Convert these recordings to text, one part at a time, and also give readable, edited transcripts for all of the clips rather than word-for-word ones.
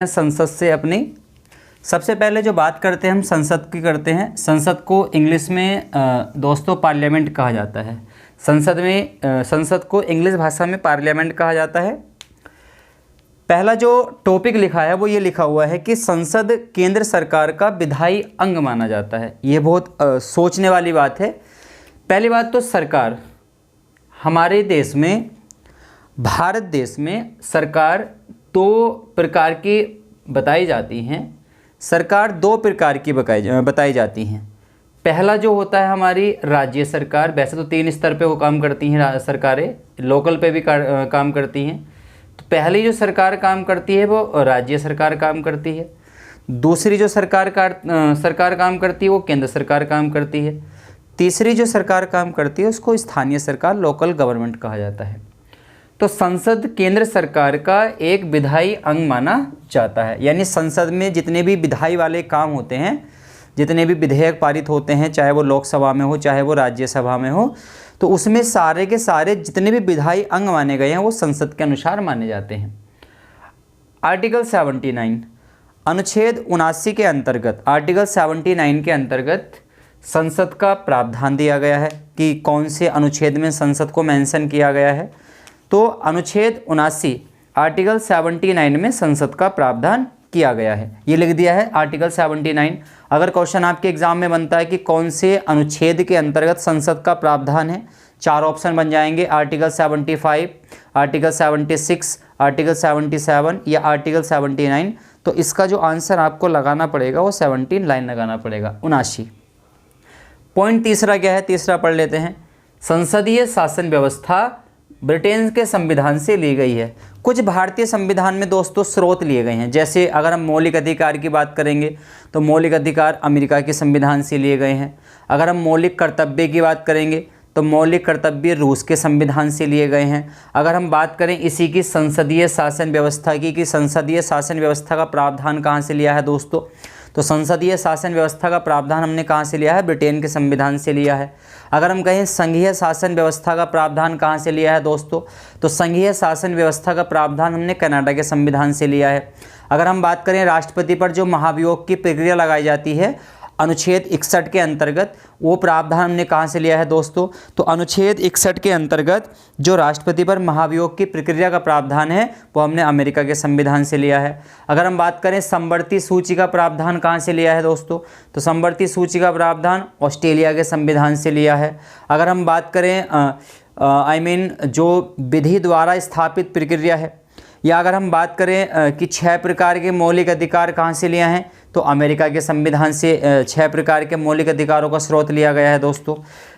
संसद से अपनी सबसे पहले जो बात करते हैं हम संसद की करते हैं। संसद को इंग्लिश में दोस्तों पार्लियामेंट कहा जाता है। संसद को इंग्लिश भाषा में पार्लियामेंट कहा जाता है। पहला जो टॉपिक लिखा है वो ये लिखा हुआ है कि संसद केंद्र सरकार का विधायी अंग माना जाता है। ये बहुत सोचने वाली बात है। पहली बात तो सरकार, हमारे देश में, भारत देश में सरकार दो प्रकार की बताई जाती हैं। सरकार दो प्रकार की बताई जाती हैं। पहला जो होता है हमारी राज्य सरकार, वैसे तो 3 स्तर पे वो काम करती हैं सरकारें, लोकल पे भी काम करती हैं। तो पहली जो सरकार काम करती है वो राज्य सरकार काम करती है। दूसरी जो सरकार काम करती है वो केंद्र सरकार काम करती है। तीसरी जो सरकार काम करती है उसको स्थानीय सरकार, लोकल गवर्नमेंट कहा जाता है। तो संसद केंद्र सरकार का एक विधायी अंग माना जाता है। यानी संसद में जितने भी विधायी वाले काम होते हैं, जितने भी विधेयक पारित होते हैं, चाहे वो लोकसभा में हो चाहे वो राज्यसभा में हो, तो उसमें सारे के सारे जितने भी विधायी अंग माने गए हैं वो संसद के अनुसार माने जाते हैं। आर्टिकल 79 अनुच्छेद 79 के अंतर्गत, आर्टिकल 79 के अंतर्गत संसद का प्रावधान दिया गया है कि कौन से अनुच्छेद में संसद को मेंशन किया गया है। तो अनुच्छेद 79 आर्टिकल 79 में संसद का प्रावधान किया गया है। ये लिख दिया है आर्टिकल 79। अगर क्वेश्चन आपके एग्जाम में बनता है कि कौन से अनुच्छेद के अंतर्गत संसद का प्रावधान है, 4 ऑप्शन बन जाएंगे, आर्टिकल 75, आर्टिकल 76, आर्टिकल 77 या आर्टिकल 79। तो इसका जो आंसर आपको लगाना पड़ेगा वो 17 लाइन लगाना पड़ेगा, 79। पॉइंट तीसरा क्या है, तीसरा पढ़ लेते हैं। संसदीय शासन व्यवस्था ब्रिटेन के संविधान से ली गई है। कुछ भारतीय संविधान में दोस्तों स्रोत लिए गए हैं। जैसे अगर हम मौलिक अधिकार की बात करेंगे तो मौलिक अधिकार अमेरिका के संविधान से लिए गए हैं। अगर हम मौलिक कर्तव्य की बात करेंगे तो मौलिक कर्तव्य रूस के संविधान से लिए गए हैं। अगर हम बात करें इसी की संसदीय शासन व्यवस्था की, कि संसदीय शासन व्यवस्था का प्रावधान कहाँ से लिया है दोस्तों, तो संसदीय शासन व्यवस्था का प्रावधान हमने कहाँ से लिया है, ब्रिटेन के संविधान से लिया है। अगर हम कहें संघीय शासन व्यवस्था का प्रावधान कहाँ से लिया है दोस्तों, तो संघीय शासन व्यवस्था का प्रावधान हमने कनाडा के संविधान से लिया है। अगर हम बात करें राष्ट्रपति पर जो महाभियोग की प्रक्रिया लगाई जाती है अनुच्छेद 61 के अंतर्गत, वो प्रावधान हमने कहाँ से लिया है दोस्तों, तो अनुच्छेद 61 के अंतर्गत जो राष्ट्रपति पर महाभियोग की प्रक्रिया का प्रावधान है वो हमने अमेरिका के संविधान से लिया है। अगर हम बात करें समवर्ती सूची का प्रावधान कहाँ से लिया है दोस्तों, तो समवर्ती सूची का प्रावधान ऑस्ट्रेलिया के संविधान से लिया है। अगर हम बात करें जो विधि द्वारा स्थापित प्रक्रिया है, या अगर हम बात करें कि 6 प्रकार के मौलिक अधिकार कहाँ से लिए हैं, तो अमेरिका के संविधान से 6 प्रकार के मौलिक अधिकारों का स्रोत लिया गया है दोस्तों।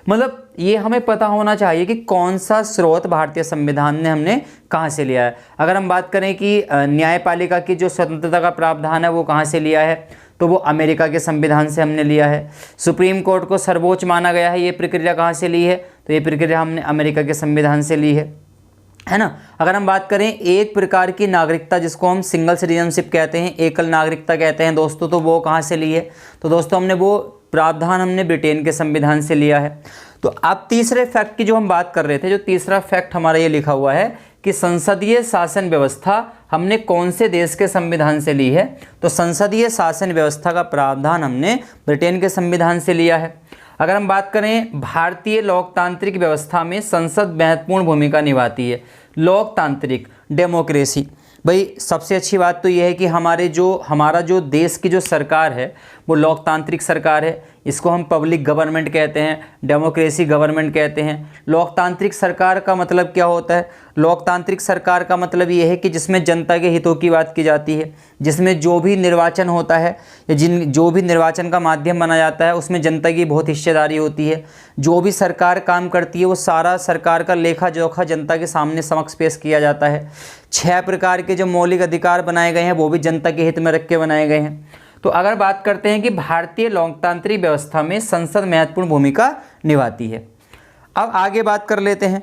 मतलब ये हमें पता होना चाहिए कि कौन सा स्रोत भारतीय संविधान ने हमने कहाँ से लिया है। अगर हम बात करें कि न्यायपालिका की जो स्वतंत्रता का प्रावधान है वो कहाँ से लिया है, तो वो अमेरिका के संविधान से हमने लिया है। सुप्रीम कोर्ट को सर्वोच्च माना गया है, ये प्रक्रिया कहाँ से ली है, तो ये प्रक्रिया हमने अमेरिका के संविधान से ली है ना। अगर हम बात करें एक प्रकार की नागरिकता जिसको हम सिंगल सिटीजनशिप कहते हैं, एकल नागरिकता कहते हैं दोस्तों, तो वो कहाँ से ली है, तो दोस्तों हमने वो प्रावधान हमने ब्रिटेन के संविधान से लिया है। तो अब तीसरे फैक्ट की जो हम बात कर रहे थे, जो तीसरा फैक्ट हमारा ये लिखा हुआ है कि संसदीय शासन व्यवस्था हमने कौन से देश के संविधान से ली है, तो संसदीय शासन व्यवस्था का प्रावधान हमने ब्रिटेन के संविधान से लिया है। अगर हम बात करें भारतीय लोकतांत्रिक व्यवस्था में संसद महत्वपूर्ण भूमिका निभाती है। लोकतांत्रिक, डेमोक्रेसी, भाई सबसे अच्छी बात तो यह है कि हमारा जो देश की जो सरकार है वो लोकतांत्रिक सरकार है। इसको हम पब्लिक गवर्नमेंट कहते हैं, डेमोक्रेसी गवर्नमेंट कहते हैं। लोकतांत्रिक सरकार का मतलब क्या होता है, लोकतांत्रिक सरकार का मतलब ये है कि जिसमें जनता के हितों की बात की जाती है, जिसमें जो भी निर्वाचन होता है या जो भी निर्वाचन का माध्यम बना जाता है उसमें जनता की बहुत हिस्सेदारी होती है। जो भी सरकार काम करती है वो सारा सरकार का लेखा जोखा जनता के सामने समक्ष पेश किया जाता है। 6 प्रकार के जो मौलिक अधिकार बनाए गए हैं वो भी जनता के हित में रख के बनाए गए हैं। तो अगर बात करते हैं कि भारतीय लोकतांत्रिक व्यवस्था में संसद महत्वपूर्ण भूमिका निभाती है। अब आगे बात कर लेते हैं,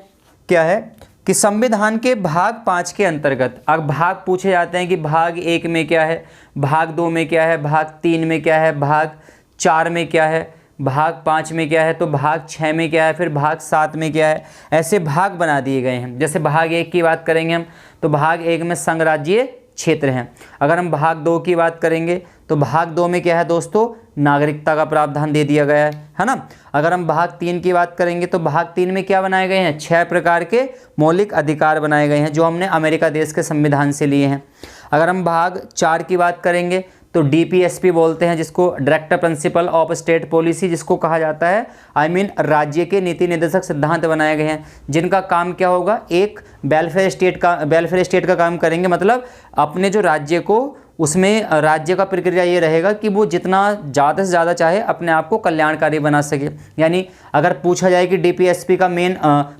क्या है कि संविधान के भाग 5 के अंतर्गत अब भाग पूछे जाते हैं कि भाग 1 में क्या है, भाग 2 में क्या है, भाग 3 में क्या है, भाग 4 में क्या है, भाग 5 में क्या है, तो भाग 6 में क्या है, फिर भाग 7 में क्या है। ऐसे भाग बना दिए गए हैं। जैसे भाग 1 की बात करेंगे हम तो भाग 1 में संघ राज्य क्षेत्र हैं। अगर हम भाग 2 की बात करेंगे तो भाग 2 में क्या है दोस्तों, नागरिकता का प्रावधान दे दिया गया है ना। अगर हम भाग 3 की बात करेंगे तो भाग 3 में क्या बनाए गए हैं, 6 प्रकार के मौलिक अधिकार बनाए गए हैं जो हमने अमेरिका देश के संविधान से लिए हैं। अगर हम भाग 4 की बात करेंगे तो DPSP बोलते हैं जिसको, director principle of state policy जिसको कहा जाता है, राज्य के नीति निर्देशक सिद्धांत बनाए गए हैं जिनका काम क्या होगा, एक वेलफेयर स्टेट का काम करेंगे। मतलब अपने जो राज्य को, उसमें राज्य का प्रक्रिया ये रहेगा कि वो जितना ज़्यादा से ज़्यादा चाहे अपने आप को कल्याणकारी बना सके। यानी अगर पूछा जाए कि DPSP का मेन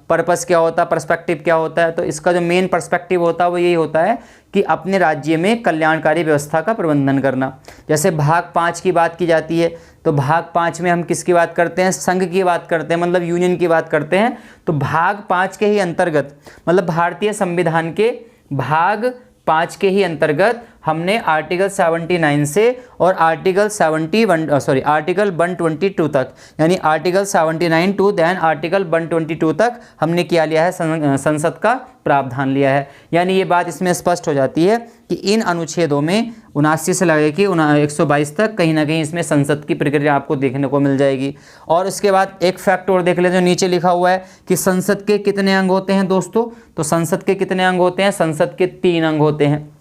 पर्पस क्या होता है, पर्सपेक्टिव क्या होता है, तो इसका जो मेन पर्सपेक्टिव होता है वो यही होता है कि अपने राज्य में कल्याणकारी व्यवस्था का प्रबंधन करना। जैसे भाग 5 की बात की जाती है तो भाग 5 में हम किसकी बात करते हैं, संघ की बात करते हैं, मतलब यूनियन की बात करते हैं। तो भाग 5 के ही अंतर्गत, मतलब भारतीय संविधान के भाग 5 के ही अंतर्गत हमने आर्टिकल 79 से और आर्टिकल 122 तक, यानी आर्टिकल 79 टू देन आर्टिकल 122 तक हमने क्या लिया है, संसद का प्रावधान लिया है। यानी ये बात इसमें स्पष्ट हो जाती है कि इन अनुच्छेदों में 79 से लगे कि 122 तक कहीं ना कहीं इसमें संसद की प्रक्रिया आपको देखने को मिल जाएगी। और उसके बाद एक फैक्ट और देख लेते हैं, जो नीचे लिखा हुआ है कि संसद के कितने अंग होते हैं दोस्तों। तो संसद के कितने अंग होते हैं, संसद के 3 अंग होते हैं।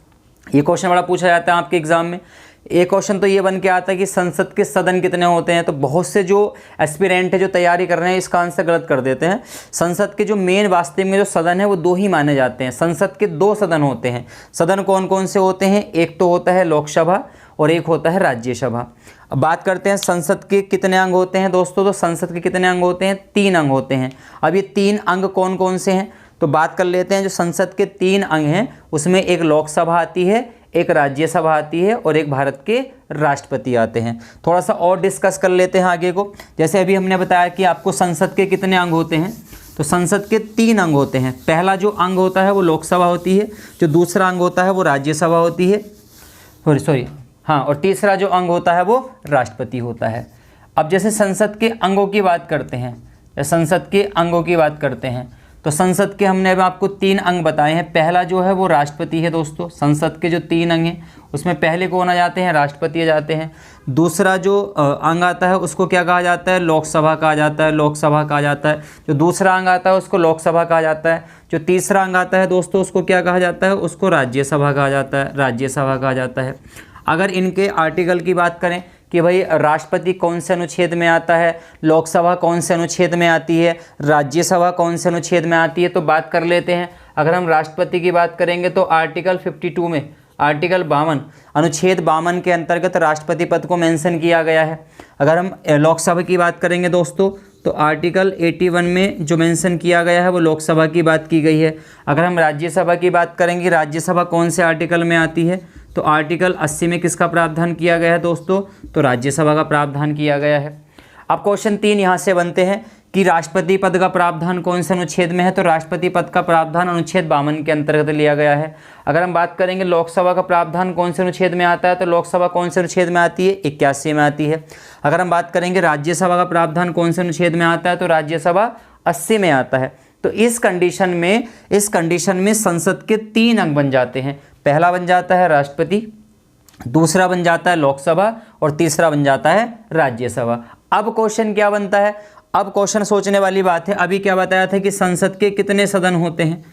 ये क्वेश्चन बड़ा पूछा जाता है आपके एग्जाम में। एक क्वेश्चन तो ये बन के आता है कि संसद के सदन कितने होते हैं। तो बहुत से जो एस्पिरेंट है जो तैयारी कर रहे हैं इसका आंसर गलत कर देते हैं। संसद के जो मेन वास्तविक में जो सदन है वो 2 ही माने जाते हैं। संसद के 2 सदन होते हैं। सदन कौन कौन से होते हैं, एक तो होता है लोकसभा और एक होता है राज्यसभा। अब बात करते हैं संसद के कितने अंग होते हैं दोस्तों। तो संसद के कितने अंग होते हैं, 3 अंग होते हैं। अब ये 3 अंग कौन कौन से हैं तो बात कर लेते हैं। जो संसद के 3 अंग हैं उसमें एक लोकसभा आती है, एक राज्यसभा आती है और एक भारत के राष्ट्रपति आते हैं। थोड़ा सा और डिस्कस कर लेते हैं आगे को। जैसे अभी हमने बताया कि आपको संसद के कितने अंग होते हैं, तो संसद के 3 अंग होते हैं। पहला जो अंग होता है वो लोकसभा होती है, जो दूसरा अंग होता है वो राज्यसभा होती है, और तीसरा जो अंग होता है वो राष्ट्रपति होता है। अब जैसे संसद के अंगों की बात करते हैं, तो संसद के हमने अब आपको 3 अंग बताए हैं। पहला जो है वो राष्ट्रपति है दोस्तों। संसद के जो 3 अंग हैं उसमें पहले कौन आ जाते हैं, राष्ट्रपति आ जाते हैं। दूसरा जो अंग आता है उसको क्या कहा जाता है, लोकसभा कहा जाता है। जो दूसरा अंग आता है उसको लोकसभा कहा जाता है। जो तीसरा अंग आता है दोस्तों उसको क्या कहा जाता है, उसको राज्यसभा कहा जाता है। अगर इनके आर्टिकल की बात करें कि भाई राष्ट्रपति कौन से अनुच्छेद में आता है, लोकसभा कौन से अनुच्छेद में आती है, राज्यसभा कौन से अनुच्छेद में आती है, तो बात कर लेते हैं। अगर हम राष्ट्रपति की बात करेंगे तो आर्टिकल 52 में, आर्टिकल 52 अनुच्छेद 52 के अंतर्गत राष्ट्रपति पद को मेंशन किया गया है। अगर हम लोकसभा की बात करेंगे दोस्तों तो आर्टिकल 81 में जो मेंशन किया गया है वो लोकसभा की बात की गई है। अगर हम राज्यसभा की बात करेंगे, राज्यसभा कौन से आर्टिकल में आती है, तो आर्टिकल 80 में किसका प्रावधान किया गया है दोस्तों, तो राज्यसभा का प्रावधान किया गया है। अब क्वेश्चन 3 यहाँ से बनते हैं कि राष्ट्रपति पद का प्रावधान कौन से अनुच्छेद में है, तो राष्ट्रपति पद का प्रावधान अनुच्छेद 52 के अंतर्गत लिया गया है। अगर हम बात करेंगे लोकसभा का प्रावधान कौन से अनुच्छेद में आता है, तो लोकसभा कौन से अनुच्छेद में आती है, 81 में आती है। अगर हम बात करेंगे राज्यसभा का प्रावधान कौन से अनुच्छेद में आता है, तो राज्यसभा 80 में आता है। तो इस कंडीशन में संसद के 3 अंग बन जाते हैं। पहला बन जाता है राष्ट्रपति, दूसरा बन जाता है लोकसभा और तीसरा बन जाता है राज्यसभा। अब क्वेश्चन क्या बनता है, अब क्वेश्चन सोचने वाली बात है। अभी क्या बताया था कि संसद के कितने सदन होते हैं,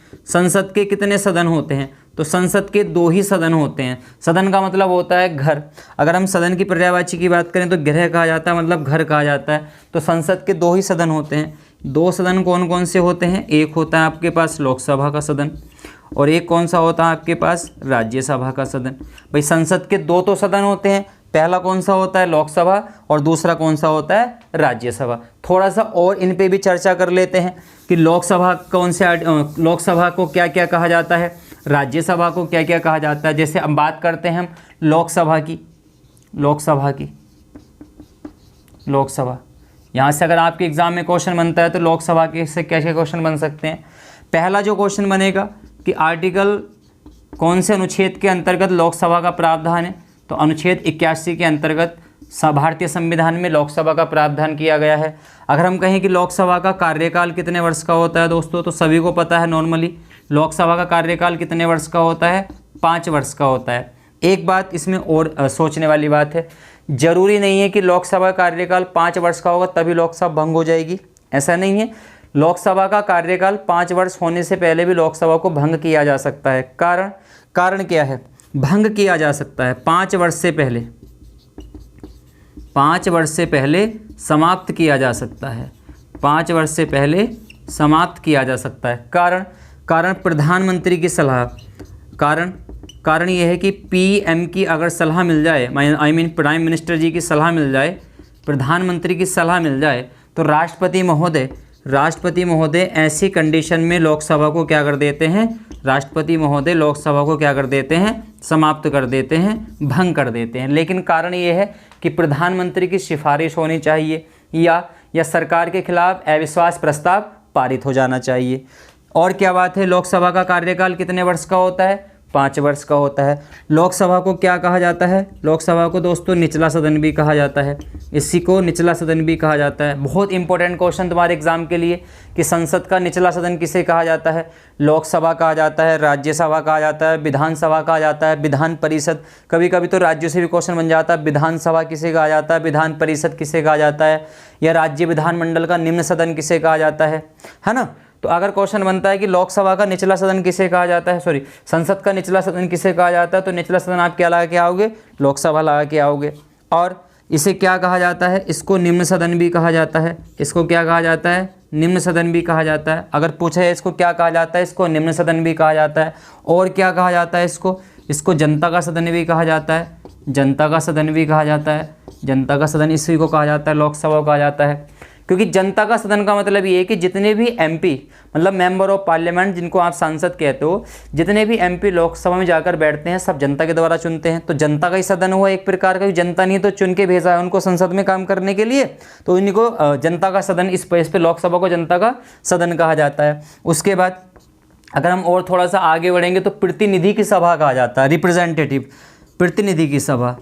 तो संसद के 2 ही सदन होते हैं। सदन का मतलब होता है घर। अगर हम सदन की पर्यायवाची की बात करें तो गृह कहा जाता है, मतलब घर कहा जाता है। तो संसद के 2 ही सदन होते हैं। 2 सदन कौन कौन से होते हैं, एक होता है आपके पास लोकसभा का सदन और एक कौन सा होता है आपके पास, राज्यसभा का सदन। भाई संसद के 2 तो सदन होते हैं, पहला कौन सा होता है, लोकसभा, और दूसरा कौन सा होता है, राज्यसभा। थोड़ा सा और इन पे भी चर्चा कर लेते हैं कि लोकसभा लोकसभा को क्या क्या कहा जाता है, राज्यसभा को क्या क्या कहा जाता है। जैसे अब बात करते हैं हम लोकसभा यहाँ से अगर आपके एग्जाम में क्वेश्चन बनता है तो लोकसभा के से कैसे क्वेश्चन बन सकते हैं। पहला जो क्वेश्चन बनेगा कि आर्टिकल कौन से अनुच्छेद के अंतर्गत लोकसभा का प्रावधान है, तो अनुच्छेद 81 के अंतर्गत भारतीय संविधान में लोकसभा का प्रावधान किया गया है। अगर हम कहें कि लोकसभा का कार्यकाल कितने वर्ष का होता है दोस्तों, तो सभी को पता है नॉर्मली लोकसभा का कार्यकाल कितने वर्ष का होता है? 5 वर्ष का होता है। एक बात इसमें और सोचने वाली बात है, जरूरी नहीं है कि लोकसभा का कार्यकाल 5 वर्ष का होगा तभी लोकसभा भंग हो जाएगी, ऐसा नहीं है। लोकसभा का कार्यकाल 5 वर्ष होने से पहले भी लोकसभा को भंग किया जा सकता है। कारण क्या है? भंग किया जा सकता है 5 वर्ष से पहले, 5 वर्ष से पहले समाप्त किया जा सकता है, 5 वर्ष से पहले समाप्त किया जा सकता है। कारण प्रधानमंत्री की सलाह, कारण यह है कि पीएम की अगर सलाह मिल जाए, प्राइम मिनिस्टर जी की सलाह मिल जाए, प्रधानमंत्री की सलाह मिल जाए, तो राष्ट्रपति महोदय ऐसी कंडीशन में लोकसभा को क्या कर देते हैं? राष्ट्रपति महोदय लोकसभा को क्या कर देते हैं? समाप्त कर देते हैं, भंग कर देते हैं। लेकिन कारण ये है कि प्रधानमंत्री की सिफारिश होनी चाहिए या सरकार के खिलाफ अविश्वास प्रस्ताव पारित हो जाना चाहिए। और क्या बात है, लोकसभा का कार्यकाल कितने वर्ष का होता है? 5 वर्ष का होता है। लोकसभा को क्या कहा जाता है? लोकसभा को दोस्तों निचला सदन भी कहा जाता है, इसी को निचला सदन भी कहा जाता है। बहुत इंपॉर्टेंट क्वेश्चन तुम्हारे एग्जाम के लिए कि संसद का निचला सदन किसे कहा जाता है? लोकसभा कहा जाता है, राज्यसभा कहा जाता है, विधानसभा कहा जाता है, विधान परिषद, कभी कभी तो राज्यों से भी क्वेश्चन बन जाता है, विधानसभा किसे कहा जाता है, विधान परिषद किसे कहा जाता है, या राज्य विधानमंडल का निम्न सदन किसे कहा जाता है ना। तो अगर क्वेश्चन बनता है कि लोकसभा का निचला सदन किसे कहा जाता है, संसद का निचला सदन किसे कहा जाता है, तो निचला सदन आप क्या लगा के आओगे? लोकसभा लगा के आओगे। और इसे क्या कहा जाता है? इसको निम्न सदन भी कहा जाता है। इसको क्या कहा जाता है? निम्न सदन भी कहा जाता है। अगर पूछा है इसको क्या कहा जाता है, इसको निम्न सदन भी कहा जाता है। और क्या कहा जाता है इसको जनता का सदन भी कहा जाता है, जनता का सदन भी कहा जाता है। जनता का सदन इसी को कहा जाता है, लोकसभा को कहा जाता है। क्योंकि जनता का सदन का मतलब ये है कि जितने भी एमपी, मतलब मेंबर ऑफ पार्लियामेंट, जिनको आप सांसद कहते हो, जितने भी एमपी लोकसभा में जाकर बैठते हैं सब जनता के द्वारा चुनते हैं। तो जनता का ही सदन हुआ एक प्रकार का, जनता नहीं तो चुन के भेजा है उनको संसद में काम करने के लिए, तो इनको जनता का सदन, इस पे लोकसभा को जनता का सदन कहा जाता है। उसके बाद अगर हम और थोड़ा सा आगे बढ़ेंगे तो प्रतिनिधि की सभा कहा जाता है, रिप्रेजेंटेटिव, प्रतिनिधि की सभा,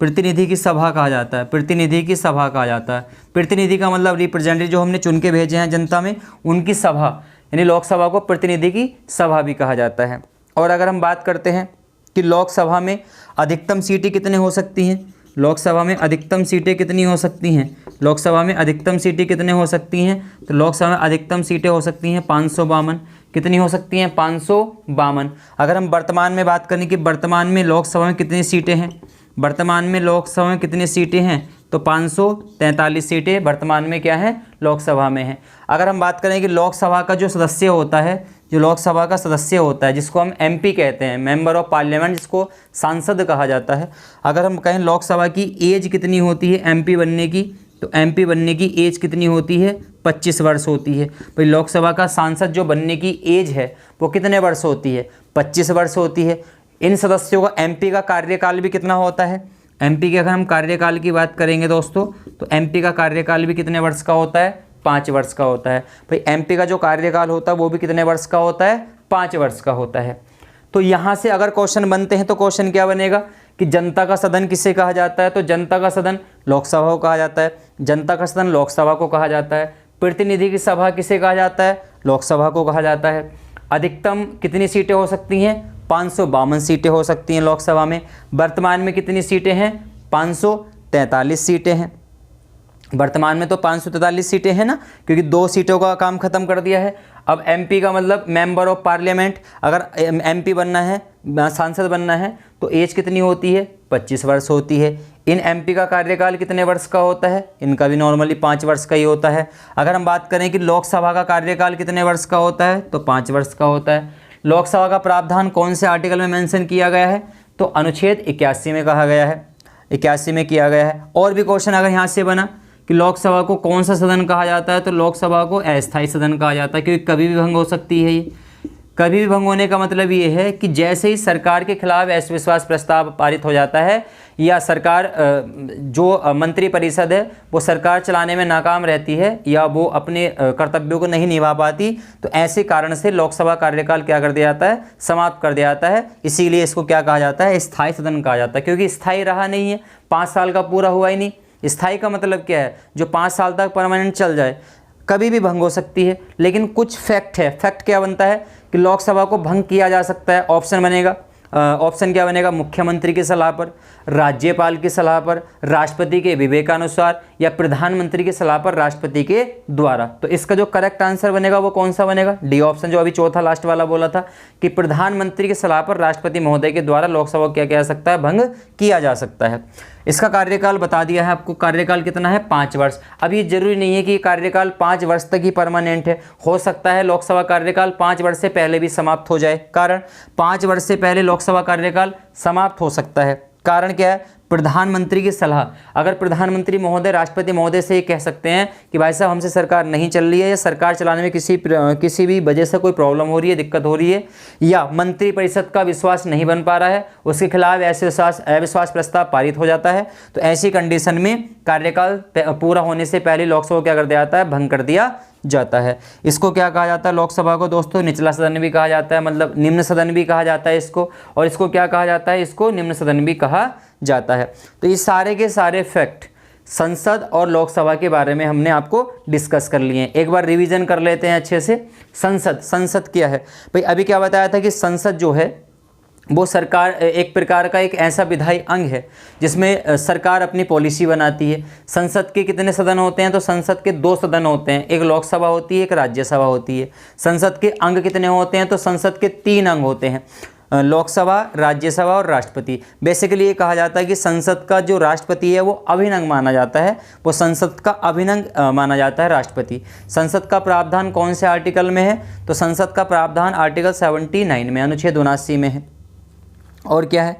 प्रतिनिधि की सभा कहा जाता है, प्रतिनिधि की सभा कहा जाता है। प्रतिनिधि का मतलब रिप्रेजेंटेटिव, जो हमने चुन के भेजे हैं जनता में, उनकी सभा, यानी लोकसभा को प्रतिनिधि की सभा भी कहा जाता है। और अगर हम बात करते हैं कि लोकसभा में अधिकतम सीटें कितने हो सकती हैं, लोकसभा में अधिकतम सीटें कितनी हो सकती हैं, लोकसभा में अधिकतम सीटें कितने हो सकती हैं, तो लोकसभा में अधिकतम सीटें हो सकती हैं 552। कितनी हो सकती हैं? 552। अगर हम वर्तमान में बात करें कि वर्तमान में लोकसभा में कितनी सीटें हैं, वर्तमान में लोकसभा में कितनी सीटें हैं, तो 543 सीटें वर्तमान में क्या है? लोकसभा में है। अगर हम बात करें कि लोकसभा का जो सदस्य होता है, जो लोकसभा का सदस्य होता है, जिसको हम एमपी कहते हैं, मेंबर ऑफ पार्लियामेंट, जिसको सांसद कहा जाता है, अगर हम कहें लोकसभा की एज कितनी होती है एमपी बनने की, तो एमपी बनने की एज कितनी होती है? 25 वर्ष होती है। भाई लोकसभा का सांसद जो बनने की एज है वो कितने वर्ष होती है? 25 वर्ष होती है। इन सदस्यों का एमपी का कार्यकाल भी कितना होता है? एमपी के अगर हम कार्यकाल की बात करेंगे दोस्तों, तो एमपी का कार्यकाल भी कितने वर्ष का होता है? 5 वर्ष का होता है। भाई एमपी का जो कार्यकाल होता है वो भी कितने वर्ष का होता है? 5 वर्ष का होता है। तो यहाँ से अगर क्वेश्चन बनते हैं तो क्वेश्चन क्या बनेगा कि जनता का सदन किसे कहा जाता है? तो जनता का सदन लोकसभा को कहा जाता है, जनता का सदन लोकसभा को कहा जाता है। प्रतिनिधि की सभा किसे कहा जाता है? लोकसभा को कहा जाता है। अधिकतम कितनी सीटें हो सकती हैं? 552 सीटें हो सकती हैं लोकसभा में। वर्तमान में कितनी सीटें हैं? 543 सीटें हैं। वर्तमान में तो 543 सीटें हैं ना, क्योंकि 2 सीटों का काम खत्म कर दिया है। अब एमपी का मतलब मेंबर ऑफ पार्लियामेंट, अगर एमपी बनना है, सांसद बनना है, तो एज कितनी होती है? 25 वर्ष होती है। इन एमपी का कार्यकाल कितने वर्ष का होता है? इनका भी नॉर्मली 5 वर्ष का ही होता है। अगर हम बात करें कि लोकसभा का कार्यकाल कितने वर्ष का होता है, तो 5 वर्ष का होता है। लोकसभा का प्रावधान कौन से आर्टिकल में मेंशन किया गया है? तो अनुच्छेद 81 में कहा गया है, 81 में किया गया है। और भी क्वेश्चन अगर यहाँ से बना कि लोकसभा को कौन सा सदन कहा जाता है, तो लोकसभा को अस्थायी सदन कहा जाता है, क्योंकि कभी भी भंग हो सकती है। ये कभी भी भंग होने का मतलब ये है कि जैसे ही सरकार के खिलाफ अविश्वास प्रस्ताव पारित हो जाता है, या सरकार जो मंत्रिपरिषद है वो सरकार चलाने में नाकाम रहती है, या वो अपने कर्तव्यों को नहीं निभा पाती, तो ऐसे कारण से लोकसभा कार्यकाल क्या कर दिया जाता है? समाप्त कर दिया जाता है। इसीलिए इसको क्या कहा जाता है? स्थायी सदन कहा जाता है, क्योंकि स्थायी रहा नहीं है, 5 साल का पूरा हुआ ही नहीं। स्थायी का मतलब क्या है? जो 5 साल तक परमानेंट चल जाए। कभी भी भंग हो सकती है, लेकिन कुछ फैक्ट है। फैक्ट क्या बनता है कि लोकसभा को भंग किया जा सकता है? ऑप्शन बनेगा, ऑप्शन क्या बनेगा? मुख्यमंत्री की सलाह पर, राज्यपाल की सलाह पर, राष्ट्रपति के विवेकानुसार, या प्रधानमंत्री की सलाह पर राष्ट्रपति के द्वारा। तो इसका जो करेक्ट आंसर बनेगा वो कौन सा बनेगा? डी ऑप्शन, जो अभी चौथा लास्ट वाला बोला था कि प्रधानमंत्री की सलाह पर राष्ट्रपति महोदय के द्वारा लोकसभा को क्या किया जा सकता है? भंग किया जा सकता है। इसका कार्यकाल बता दिया है आपको, कार्यकाल कितना है? 5 वर्ष। अब ये जरूरी नहीं है कि कार्यकाल 5 वर्ष तक ही परमानेंट है, हो सकता है लोकसभा कार्यकाल 5 वर्ष से पहले भी समाप्त हो जाए। कारण 5 वर्ष से पहले लोकसभा कार्यकाल समाप्त हो सकता है। कारण क्या है? प्रधानमंत्री की सलाह। अगर प्रधानमंत्री महोदय राष्ट्रपति महोदय से ये कह सकते हैं कि भाई साहब हमसे सरकार नहीं चल रही है, या सरकार चलाने में किसी भी वजह से कोई प्रॉब्लम हो रही है, दिक्कत हो रही है, या मंत्रिपरिषद का विश्वास नहीं बन पा रहा है, उसके खिलाफ अविश्वास प्रस्ताव पारित हो जाता है, तो ऐसी कंडीशन में कार्यकाल पूरा होने से पहले लोकसभा को क्या कर दिया जाता है? भंग कर दिया जाता है। इसको क्या कहा जाता है लोकसभा को दोस्तों? निचला सदन भी कहा जाता है, मतलब निम्न सदन भी कहा जाता है इसको, और इसको क्या कहा जाता है? इसको निम्न सदन भी कहा जाता है। तो ये सारे के सारे फैक्ट संसद और लोकसभा के बारे में हमने आपको डिस्कस कर लिए हैं। एक बार रिवीजन कर लेते हैं अच्छे से। संसद क्या है भाई? अभी क्या बताया था कि संसद जो है वो सरकार एक प्रकार का एक ऐसा विधायी अंग है जिसमें सरकार अपनी पॉलिसी बनाती है। संसद के कितने सदन होते हैं? तो संसद के 2 सदन होते हैं, एक लोकसभा होती है, एक राज्यसभा होती है। संसद के अंग कितने होते हैं? तो संसद के 3 अंग होते हैं, लोकसभा, राज्यसभा और राष्ट्रपति। बेसिकली ये कहा जाता है कि संसद का जो राष्ट्रपति है वो अभिन्न अंग माना जाता है, वो संसद का अभिन्न अंग माना जाता है राष्ट्रपति। संसद का प्रावधान कौन से आर्टिकल में है? तो संसद का प्रावधान आर्टिकल 79 में, अनुच्छेद 79 में है। और क्या है?